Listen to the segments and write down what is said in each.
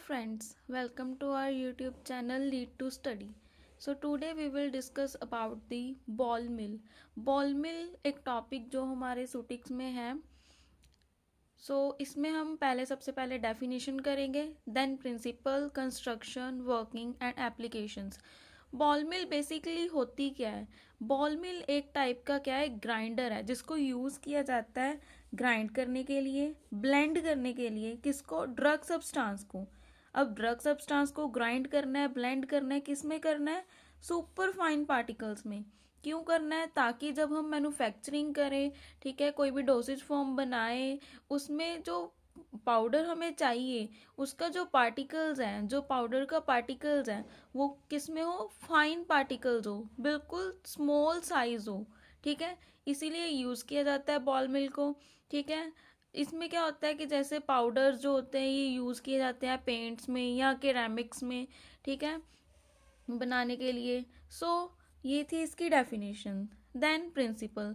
friends, welcome to our YouTube channel Lead to Study. So today we will discuss about the ball mill. Ball mill एक topic जो हमारे सुटिक्स में है. इसमें हम सबसे पहले डेफिनेशन करेंगे, then principle, construction, working and applications. Ball mill basically होती क्या है? बॉल मिल एक टाइप का क्या है, ग्राइंडर है जिसको यूज़ किया जाता है ग्राइंड करने के लिए, ब्लेंड करने के लिए. किसको? ड्रग सब्सटेंस को. अब ड्रग सब्सटेंस को ग्राइंड करना है, ब्लेंड करना है, किस में करना है? सुपर फाइन पार्टिकल्स में. क्यों करना है? ताकि जब हम मैन्युफैक्चरिंग करें, ठीक है, कोई भी डोसेज फॉर्म बनाए, उसमें जो पाउडर हमें चाहिए उसका जो पार्टिकल्स हैं, जो पाउडर का पार्टिकल्स हैं, वो किस में हो? फाइन पार्टिकल्स हो, बिल्कुल स्मॉल साइज हो. ठीक है, इसीलिए यूज़ किया जाता है बॉल मिल को. ठीक है, इसमें क्या होता है कि जैसे पाउडर्स जो होते हैं ये यूज़ किए जाते हैं पेंट्स में या केरामिक्स में, ठीक है, बनाने के लिए. ये थी इसकी definition. Then principle.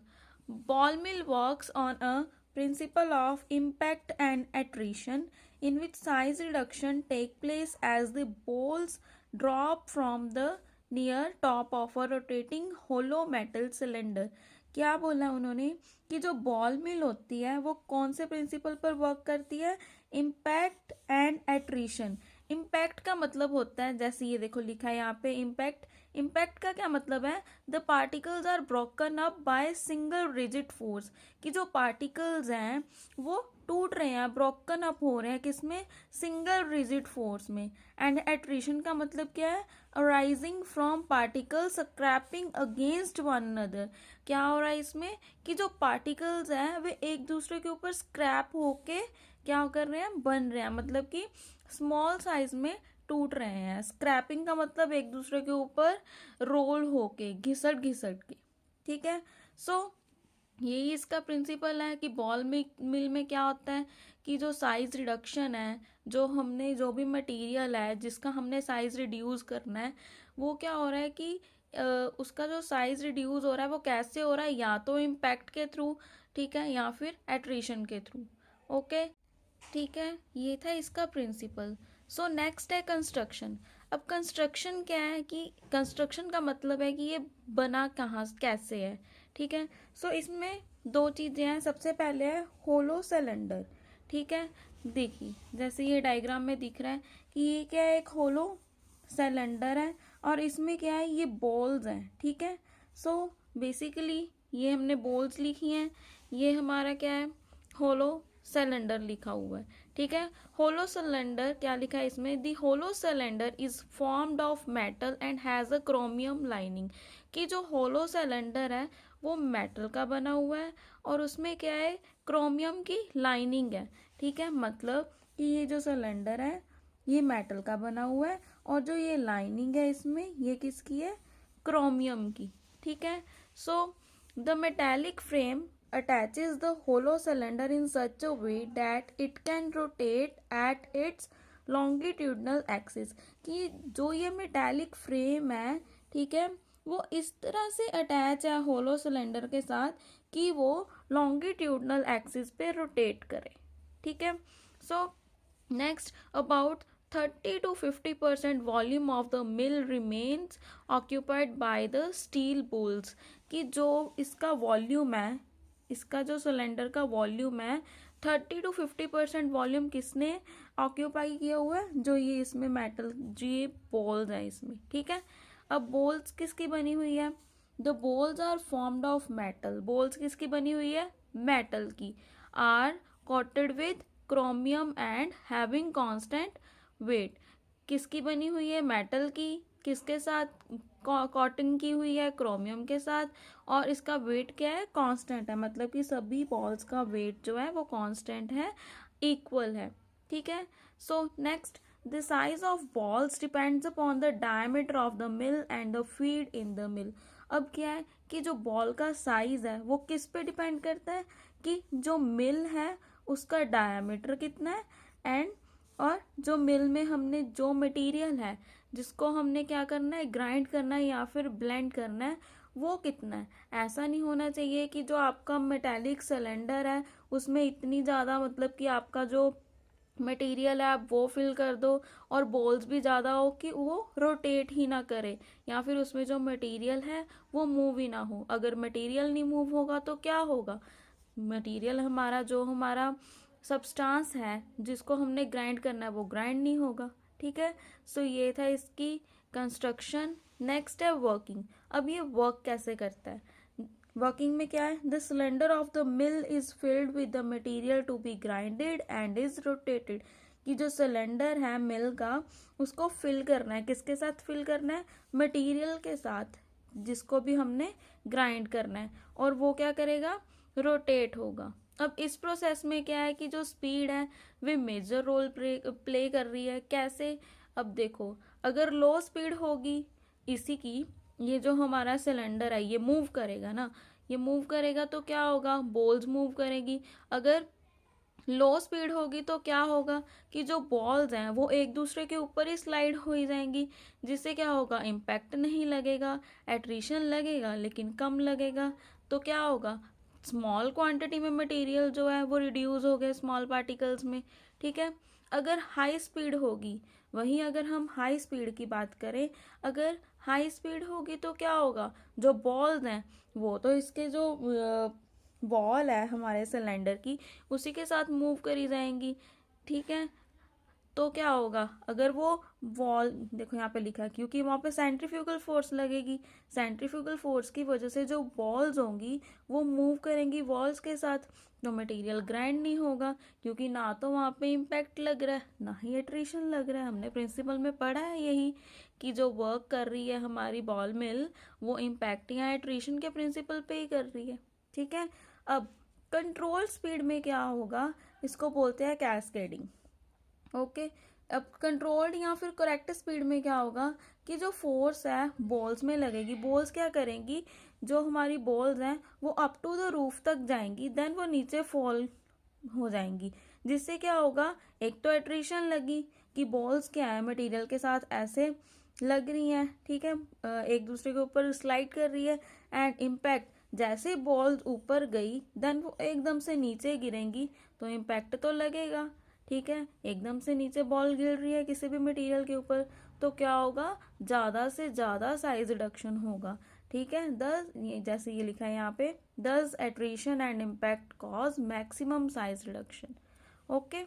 Ball mill works on a principle of impact and attrition in which size reduction take place as the balls drop from the near top of a rotating hollow metal cylinder. क्या बोला उन्होंने कि जो ball मिल होती है वो कौन से प्रिंसिपल पर वर्क करती है? Impact and attrition. इम्पैक्ट का मतलब होता है, जैसे ये देखो लिखा है यहाँ पे इम्पैक्ट. इम्पैक्ट का क्या मतलब है? The particles are broken up by single rigid force. कि जो पार्टिकल्स हैं वो टूट रहे हैं, ब्रोकन अप हो रहे हैं, किसमें? सिंगल रिजिड फोर्स में. एंड एट्रीशन का मतलब क्या है? Arising from particles scraping against one another. क्या हो रहा है इसमें? कि जो पार्टिकल्स हैं वे एक दूसरे के ऊपर स्क्रैप होके क्या कर रहे हैं? बन रहे हैं. मतलब कि स्मॉल साइज में टूट रहे हैं. स्क्रैपिंग का मतलब एक दूसरे के ऊपर रोल होके, घिसट घिसट के. ठीक है, यही इसका प्रिंसिपल है कि बॉल मिल में क्या होता है कि जो साइज रिडक्शन है, जो भी मटेरियल है जिसका हमने साइज रिड्यूस करना है, वो क्या हो रहा है कि उसका जो साइज रिड्यूस हो रहा है वो कैसे हो रहा है? या तो इम्पैक्ट के थ्रू, ठीक है, या फिर एट्रीशन के थ्रू. ओके, ठीक है, ये था इसका प्रिंसिपल. नेक्स्ट है कंस्ट्रक्शन. अब कंस्ट्रक्शन क्या है कि कंस्ट्रक्शन का मतलब है कि ये बना कहाँ कैसे है. ठीक है, इसमें दो चीज़ें हैं. सबसे पहले है होलो सिलेंडर. ठीक है, देखिए जैसे ये डायग्राम में दिख रहा है कि ये क्या है, एक होलो सिलेंडर है और इसमें क्या है, ये बॉल्स हैं. ठीक है, बेसिकली ये हमने बॉल्स लिखी हैं, ये हमारा क्या है, होलो सिलेंडर लिखा हुआ है. ठीक है, होलो सिलेंडर क्या लिखा है इसमें? The hollow cylinder is formed of metal and has a chromium lining. कि जो होलो सिलेंडर है वो मेटल का बना हुआ है और उसमें क्या है, क्रोमियम की लाइनिंग है. ठीक है, मतलब कि ये जो सिलेंडर है ये मेटल का बना हुआ है और जो ये लाइनिंग है इसमें ये किसकी है? क्रोमियम की. ठीक है, the metallic frame attaches the hollow cylinder in such a way that it can rotate at its longitudinal axis. कि जो ये मेटालिक फ्रेम है, ठीक है, वो इस तरह से अटैच है होलो सिलेंडर के साथ कि वो लॉन्गिट्यूडनल एक्सिस पे रोटेट करे. ठीक है, next about 30 to 50% volume of the mill remains occupied by the steel bowls. कि जो इसका वॉल्यूम है, इसका जो सिलेंडर का वॉल्यूम है, 30 to 50% वॉल्यूम किसने ऑक्यूपाई किया हुआ है? जो ये इसमें मेटल, जो ये बॉल्स है इसमें. ठीक है, अब बॉल्स किसकी बनी हुई है? The balls are formed of metal. Balls किसकी बनी हुई है? मेटल की. Are coated with chromium and having constant weight. किसकी बनी हुई है? मेटल की. किसके साथ कॉटन की हुई है? क्रोमियम के साथ. और इसका वेट क्या है? कांस्टेंट है. मतलब कि सभी बॉल्स का वेट जो है वो कांस्टेंट है, इक्वल है. ठीक है, next, the size of balls depends upon the diameter of the mill and the feed in the mill. अब क्या है कि जो बॉल का साइज है वो किस पे डिपेंड करता है? कि जो मिल है उसका डायमीटर कितना है एंड और जो मिल में हमने जो मटेरियल है जिसको हमने क्या करना है, ग्राइंड करना है या फिर ब्लेंड करना है, वो कितना है. ऐसा नहीं होना चाहिए कि जो आपका मेटालिक सिलेंडर है उसमें इतनी ज़्यादा, मतलब कि आपका जो मटेरियल है आप वो फिल कर दो, और बॉल्स भी ज़्यादा हो कि वो रोटेट ही ना करे, या फिर उसमें जो मटेरियल है वो मूव ही ना हो। अगर मटेरियल नहीं मूव होगा तो क्या होगा, मटेरियल हमारा जो हमारा सब्सटेंस है जिसको हमने ग्राइंड करना है वो ग्राइंड नहीं होगा। ठीक है, सो ये था इसकी कंस्ट्रक्शन। नेक्स्ट है वर्किंग। अब ये वर्क कैसे करता है, वर्किंग में क्या है, the cylinder of the mill is filled with the material to be grinded and is rotated. कि जो सिलेंडर है मिल का उसको फिल करना है, किसके साथ फिल करना है, मटेरियल के साथ जिसको भी हमने ग्राइंड करना है, और वो क्या करेगा, रोटेट होगा। अब इस प्रोसेस में क्या है कि जो स्पीड है वे मेजर रोल प्ले कर रही है। कैसे, अब देखो अगर लो स्पीड होगी इसी की, ये जो हमारा सिलेंडर है ये मूव करेगा ना, ये मूव करेगा तो क्या होगा, बॉल्स मूव करेगी। अगर लो स्पीड होगी तो क्या होगा कि जो बॉल्स हैं वो एक दूसरे के ऊपर ही स्लाइड हो ही जाएंगी, जिससे क्या होगा, इम्पैक्ट नहीं लगेगा, एट्रिशन लगेगा लेकिन कम लगेगा। तो क्या होगा, स्मॉल क्वांटिटी में मटेरियल जो है वो रिड्यूस हो गए स्मॉल पार्टिकल्स में। ठीक है, अगर हाई स्पीड होगी, वहीं अगर हम हाई स्पीड की बात करें, अगर हाई स्पीड होगी तो क्या होगा, जो बॉल्स हैं वो तो इसके जो बॉल है हमारे सिलेंडर की उसी के साथ मूव करी जाएंगी। ठीक है, तो क्या होगा, अगर वो वॉल, देखो यहाँ पे लिखा है क्योंकि वहाँ पे सेंट्रीफ्यूगल फोर्स लगेगी, सेंट्रीफ्यूगल फोर्स की वजह से जो बॉल्स होंगी वो मूव करेंगी वॉल्स के साथ, तो मटेरियल ग्राइंड नहीं होगा, क्योंकि ना तो वहाँ पे इम्पैक्ट लग रहा है ना ही एट्रिशन लग रहा है। हमने प्रिंसिपल में पढ़ा है यही कि जो वर्क कर रही है हमारी बॉल मिल वो इम्पैक्ट या एट्रिशन के प्रिंसिपल पे ही कर रही है। ठीक है, अब कंट्रोल स्पीड में क्या होगा, इसको बोलते हैं कैस्केडिंग। ओके, अब कंट्रोल्ड या फिर करेक्ट स्पीड में क्या होगा कि जो फोर्स है बॉल्स में लगेगी, बॉल्स क्या करेंगी, जो हमारी बॉल्स हैं वो अप टू द रूफ तक जाएंगी, देन वो नीचे फॉल हो जाएंगी, जिससे क्या होगा, एक तो एट्रिशन लगी कि बॉल्स क्या है मटेरियल के साथ ऐसे लग रही हैं। ठीक है, एक दूसरे के ऊपर स्लाइड कर रही है, एंड इम्पैक्ट जैसे बॉल्स ऊपर गई देन वो एकदम से नीचे गिरेंगी तो इम्पैक्ट तो लगेगा। ठीक है, एकदम से नीचे बॉल गिर रही है किसी भी मटेरियल के ऊपर तो क्या होगा, ज़्यादा से ज़्यादा साइज रिडक्शन होगा। ठीक है, दस जैसे ये लिखा है यहाँ पे, दस attrition and impact cause maximum size reduction. Okay,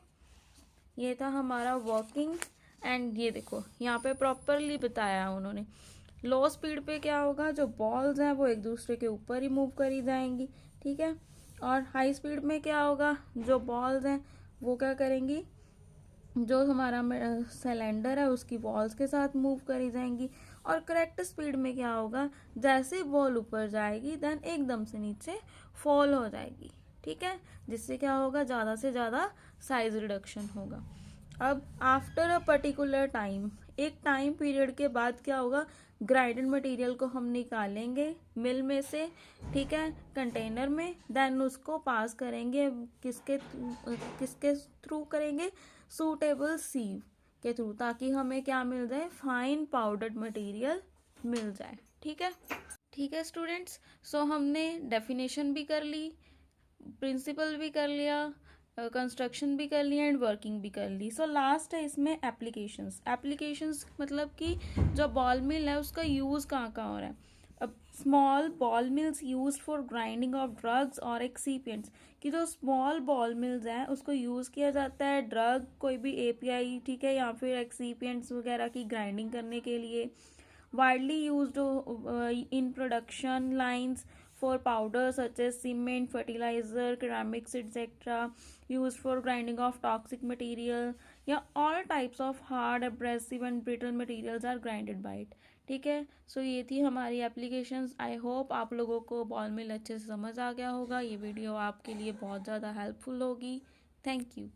ये था हमारा वर्किंग। एंड ये देखो यहाँ पे प्रॉपरली बताया है उन्होंने, लो स्पीड पे क्या होगा, जो बॉल्स हैं वो एक दूसरे के ऊपर ही मूव करी जाएंगी। ठीक है, और हाई स्पीड में क्या होगा, जो बॉल्स हैं वो क्या करेंगी, जो हमारा सिलेंडर है उसकी वॉल्स के साथ मूव करी जाएंगी। और करेक्ट स्पीड में क्या होगा, जैसे बॉल ऊपर जाएगी देन एकदम से नीचे फॉल हो जाएगी। ठीक है, जिससे क्या होगा, ज़्यादा से ज़्यादा साइज रिडक्शन होगा। अब आफ्टर अ पर्टिकुलर टाइम, एक टाइम पीरियड के बाद क्या होगा, ग्राइंडेड मटेरियल को हम निकालेंगे मिल में से। ठीक है, कंटेनर में, देन उसको पास करेंगे किसके किसके थ्रू करेंगे, सूटेबल सीव के थ्रू, ताकि हमें क्या मिल जाए, फाइन पाउडर्ड मटेरियल मिल जाए। ठीक है, ठीक है स्टूडेंट्स, सो हमने डेफिनेशन भी कर ली, प्रिंसिपल भी कर लिया, कंस्ट्रक्शन भी कर लिया एंड वर्किंग भी कर ली। सो लास्ट है इसमें एप्लीकेशंस। एप्लीकेशंस मतलब कि जो बॉल मिल है उसका यूज़ कहाँ कहाँ हो रहा है। अब small ball mills use for grinding of drugs और एक्सीपियंट्स, कि जो स्मॉल बॉल मिल्स हैं उसको यूज़ किया जाता है ड्रग, कोई भी एपीआई, ठीक है, या फिर एक्सीपियंट्स वगैरह की ग्राइंडिंग करने के लिए। widely used in production lines for powders such as cement, fertilizer, ceramics, etc. Used for grinding of toxic material. या all types of hard, abrasive and brittle materials are grinded by it. ठीक है, सो ये थी हमारी applications. I hope आप लोगों को ball मिल अच्छे से समझ आ गया होगा। ये वीडियो आपके लिए बहुत ज़्यादा हेल्पफुल होगी। Thank you.